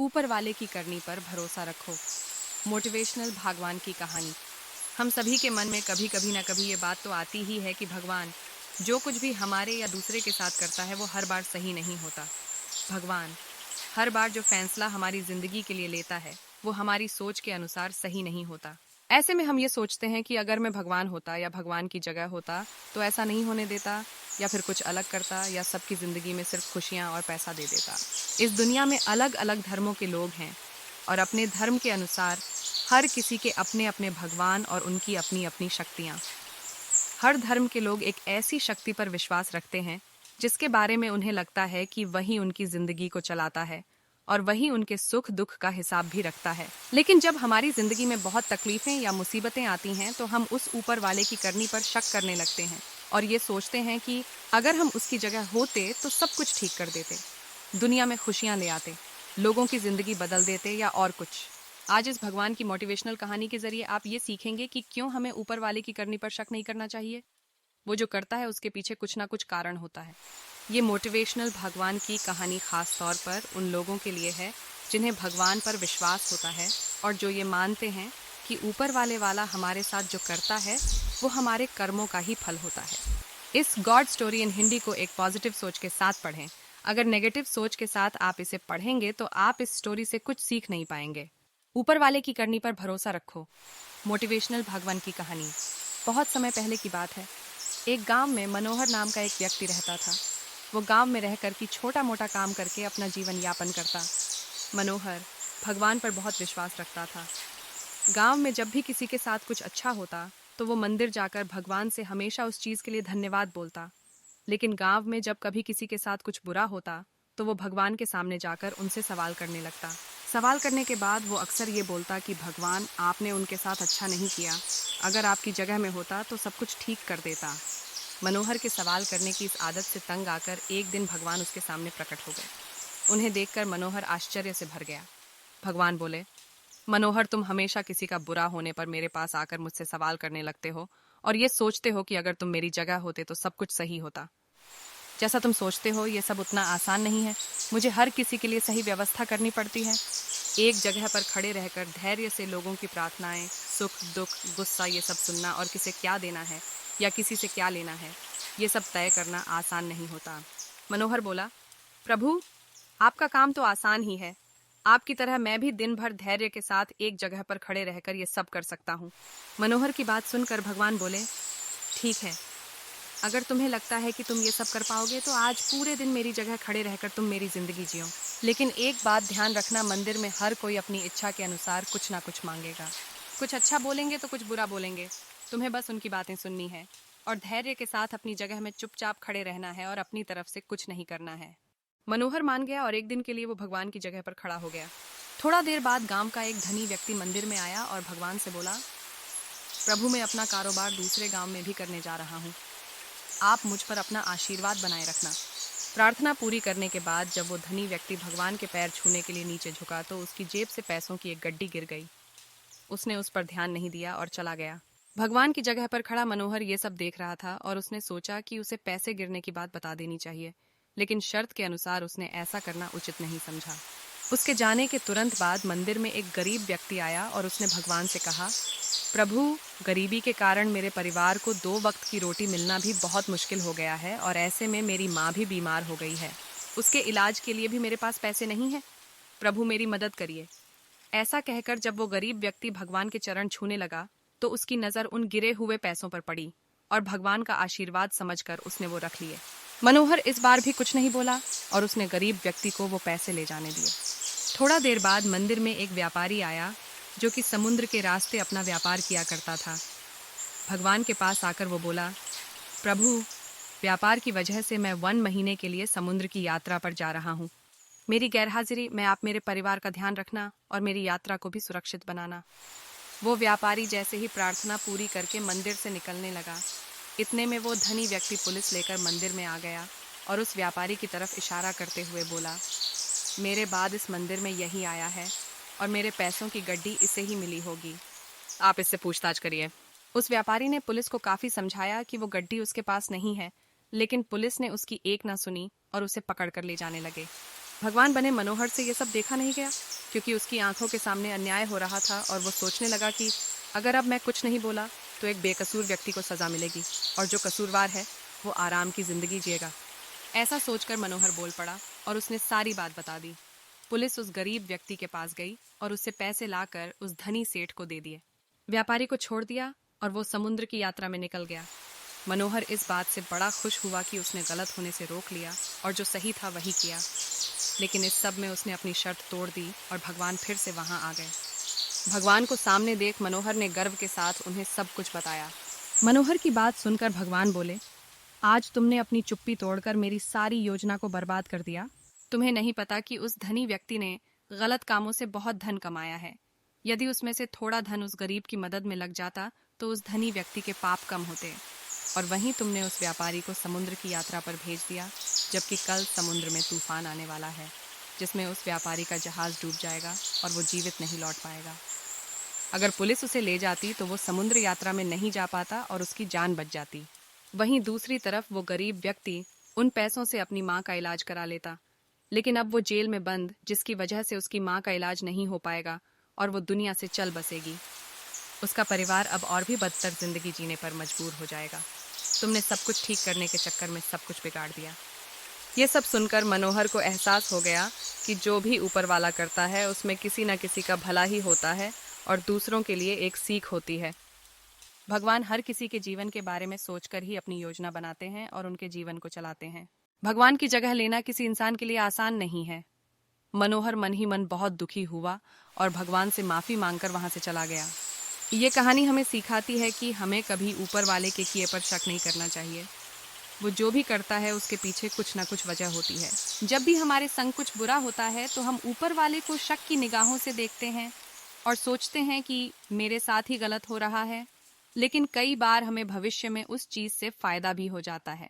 ऊपर वाले की करनी पर भरोसा रखो। मोटिवेशनल भगवान की कहानी। हम सभी के मन में कभी कभी ना कभी ये बात तो आती ही है कि भगवान जो कुछ भी हमारे या दूसरे के साथ करता है वो हर बार सही नहीं होता। भगवान हर बार जो फैसला हमारी जिंदगी के लिए लेता है वो हमारी सोच के अनुसार सही नहीं होता। ऐसे में हम ये सोचते हैं कि अगर मैं भगवान होता या भगवान की जगह होता तो ऐसा नहीं होने देता, या फिर कुछ अलग करता, या सबकी जिंदगी में सिर्फ खुशियां और पैसा दे देता। इस दुनिया में अलग अलग धर्मों के लोग हैं और अपने धर्म के अनुसार हर किसी के अपने अपने भगवान और उनकी अपनी अपनी शक्तियां। हर धर्म के लोग एक ऐसी शक्ति पर विश्वास रखते हैं जिसके बारे में उन्हें लगता है कि वही उनकी जिंदगी को चलाता है और वही उनके सुख दुख का हिसाब भी रखता है। लेकिन जब हमारी जिंदगी में बहुत तकलीफें या मुसीबतें आती हैं तो हम उस ऊपर वाले की करनी पर शक करने लगते हैं और ये सोचते हैं कि अगर हम उसकी जगह होते तो सब कुछ ठीक कर देते, दुनिया में खुशियां ले आते, लोगों की जिंदगी बदल देते, या और कुछ। आज इस भगवान की मोटिवेशनल कहानी के जरिए आप ये सीखेंगे कि क्यों हमें ऊपर वाले की करनी पर शक नहीं करना चाहिए। वो जो करता है उसके पीछे कुछ ना कुछ कारण होता है। ये मोटिवेशनल भगवान की कहानी खास तौर पर उन लोगों के लिए है जिन्हें भगवान पर विश्वास होता है और जो ये मानते हैं कि ऊपर वाले वाला हमारे साथ जो करता है वो हमारे कर्मों का ही फल होता है। इस गॉड स्टोरी इन हिंदी को एक पॉजिटिव सोच के साथ पढ़ें। अगर नेगेटिव सोच के साथ आप इसे पढ़ेंगे तो आप इस स्टोरी से कुछ सीख नहीं पाएंगे। ऊपर वाले की करनी पर भरोसा रखो। मोटिवेशनल भगवान की कहानी। बहुत समय पहले की बात है। एक गांव में मनोहर नाम का एक व्यक्ति रहता था। वो गांव में रहकर की छोटा मोटा काम करके अपना जीवन यापन करता। मनोहर भगवान पर बहुत विश्वास रखता था। गांव में जब भी किसी के साथ कुछ अच्छा होता तो वो मंदिर जाकर भगवान से हमेशा उस चीज के लिए धन्यवाद बोलता। लेकिन गांव में जब कभी किसी के साथ कुछ बुरा होता तो वो भगवान के सामने जाकर उनसे सवाल करने लगता। सवाल करने के बाद वो अक्सर ये बोलता कि भगवान आपने उनके साथ अच्छा नहीं किया, अगर आपकी जगह में होता तो सब कुछ ठीक कर देता। मनोहर के सवाल करने की इस आदत से तंग आकर एक दिन भगवान उसके सामने प्रकट हो गए। उन्हें देखकर मनोहर आश्चर्य से भर गया। भगवान बोले, मनोहर तुम हमेशा किसी का बुरा होने पर मेरे पास आकर मुझसे सवाल करने लगते हो और ये सोचते हो कि अगर तुम मेरी जगह होते तो सब कुछ सही होता। जैसा तुम सोचते हो ये सब उतना आसान नहीं है। मुझे हर किसी के लिए सही व्यवस्था करनी पड़ती है। एक जगह पर खड़े रहकर धैर्य से लोगों की प्रार्थनाएं, सुख दुख, गुस्सा ये सब सुनना और किसे क्या देना है या किसी से क्या लेना है ये सब तय करना आसान नहीं होता। मनोहर बोला, प्रभु आपका काम तो आसान ही है। आपकी तरह मैं भी दिन भर धैर्य के साथ एक जगह पर खड़े रहकर ये सब कर सकता हूँ। मनोहर की बात सुनकर भगवान बोले, ठीक है, अगर तुम्हें लगता है कि तुम ये सब कर पाओगे तो आज पूरे दिन मेरी जगह खड़े रहकर तुम मेरी जिंदगी जियो। लेकिन एक बात ध्यान रखना, मंदिर में हर कोई अपनी इच्छा के अनुसार कुछ ना कुछ मांगेगा। कुछ अच्छा बोलेंगे तो कुछ बुरा बोलेंगे। तुम्हें बस उनकी बातें सुननी है और धैर्य के साथ अपनी जगह में चुपचाप खड़े रहना है और अपनी तरफ से कुछ नहीं करना है। मनोहर मान गया और एक दिन के लिए वो भगवान की जगह पर खड़ा हो गया। थोड़ा देर बाद गांव का एक धनी व्यक्ति मंदिर में आया और भगवान से बोला, प्रभु मैं अपना कारोबार दूसरे गांव में भी करने जा रहा हूँ, आप मुझ पर अपना आशीर्वाद बनाए रखना। प्रार्थना पूरी करने के बाद जब वो धनी व्यक्ति भगवान के पैर छूने के लिए नीचे झुका तो उसकी जेब से पैसों की एक गड्डी गिर गई। उसने उस पर ध्यान नहीं दिया और चला गया। भगवान की जगह पर खड़ा मनोहर ये सब देख रहा था और उसने सोचा कि उसे पैसे गिरने की बात बता देनी चाहिए, लेकिन शर्त के अनुसार उसने ऐसा करना उचित नहीं समझा। उसके जाने के तुरंत बाद मंदिर में एक गरीब व्यक्ति आया और उसने भगवान से कहा, प्रभु गरीबी के कारण मेरे परिवार को 2 वक्त की रोटी मिलना भी बहुत मुश्किल हो गया है और ऐसे में मेरी माँ भी बीमार हो गई है। उसके इलाज के लिए भी मेरे पास पैसे नहीं हैं। प्रभु मेरी मदद करिए। ऐसा कहकर जब वो गरीब व्यक्ति भगवान के चरण छूने लगा तो उसकी नजर उन गिरे हुए पैसों पर पड़ी और भगवान का आशीर्वाद समझकर उसने वो रख लिए। मनोहर इस बार भी कुछ नहीं बोला और उसने गरीब व्यक्ति को वो पैसे ले जाने दिए। थोड़ा देर बाद मंदिर में एक व्यापारी आया जो कि समुद्र के रास्ते अपना व्यापार किया करता था। भगवान के पास आकर वो बोला, प्रभु व्यापार की वजह से मैं 1 महीने के लिए समुद्र की यात्रा पर जा रहा हूँ। मेरी गैरहाजिरी में आप मेरे परिवार का ध्यान रखना और मेरी यात्रा को भी सुरक्षित बनाना। वो व्यापारी जैसे ही प्रार्थना पूरी करके मंदिर से निकलने लगा, इतने में वो धनी व्यक्ति पुलिस लेकर मंदिर में आ गया और उस व्यापारी की तरफ इशारा करते हुए बोला, मेरे बाद इस मंदिर में यही आया है और मेरे पैसों की गड्डी इसे ही मिली होगी, आप इससे पूछताछ करिए। उस व्यापारी ने पुलिस को काफी समझाया कि वो गड्डी उसके पास नहीं है, लेकिन पुलिस ने उसकी एक ना सुनी और उसे पकड़ कर ले जाने लगे। भगवान बने मनोहर से ये सब देखा नहीं गया, क्योंकि उसकी आंखों के सामने अन्याय हो रहा था और वो सोचने लगा कि अगर अब मैं कुछ नहीं बोला तो एक बेकसूर व्यक्ति को सजा मिलेगी और जो कसूरवार है वो आराम की जिंदगी जिएगा। ऐसा सोचकर मनोहर बोल पड़ा और उसने सारी बात बता दी। पुलिस उस गरीब व्यक्ति के पास गई और उससे पैसे लाकर उस धनी सेठ को दे दिए। व्यापारी को छोड़ दिया और वो समुद्र की यात्रा में निकल गया। मनोहर इस बात से बड़ा खुश हुआ कि उसने गलत होने से रोक लिया और जो सही था वही किया। लेकिन इस सब में उसने अपनी शर्त तोड़ दी और भगवान फिर से वहां आ गए। भगवान को सामने देख मनोहर ने गर्व के साथ उन्हें सब कुछ बताया। मनोहर की बात सुनकर भगवान बोले, आज तुमने अपनी चुप्पी तोड़कर मेरी सारी योजना को बर्बाद कर दिया। तुम्हें नहीं पता कि उस धनी व्यक्ति ने गलत कामों से बहुत धन कमाया है। यदि उसमें से थोड़ा धन उस गरीब की मदद में लग जाता तो उस धनी व्यक्ति के पाप कम होते। और वहीं तुमने उस व्यापारी को समुद्र की यात्रा पर भेज दिया, जबकि कल समुद्र में तूफान आने वाला है जिसमें उस व्यापारी का जहाज डूब जाएगा और वो जीवित नहीं लौट पाएगा। अगर पुलिस उसे ले जाती तो वो समुद्र यात्रा में नहीं जा पाता और उसकी जान बच जाती। वहीं दूसरी तरफ वो गरीब व्यक्ति उन पैसों से अपनी माँ का इलाज करा लेता, लेकिन अब वो जेल में बंद, जिसकी वजह से उसकी माँ का इलाज नहीं हो पाएगा और वो दुनिया से चल बसेगी। उसका परिवार अब और भी बदतर जिंदगी जीने पर मजबूर हो जाएगा। तुमने सब कुछ ठीक करने के चक्कर में सब कुछ बिगाड़ दिया। ये सब सुनकर मनोहर को एहसास हो गया कि जो भी ऊपर वाला करता है उसमें किसी न किसी का भला ही होता है और दूसरों के लिए एक सीख होती है। भगवान हर किसी के जीवन के बारे में सोचकर ही अपनी योजना बनाते हैं और उनके जीवन को चलाते हैं। भगवान की जगह लेना किसी इंसान के लिए आसान नहीं है। मनोहर मन ही मन बहुत दुखी हुआ और भगवान से माफी मांगकर वहां से चला गया। ये कहानी हमें सिखाती है कि हमें कभी ऊपर वाले के किए पर शक नहीं करना चाहिए। वो जो भी करता है उसके पीछे कुछ ना कुछ वजह होती है। जब भी हमारे संग कुछ बुरा होता है तो हम ऊपर वाले को शक की निगाहों से देखते हैं और सोचते हैं कि मेरे साथ ही गलत हो रहा है, लेकिन कई बार हमें भविष्य में उस चीज से फायदा भी हो जाता है।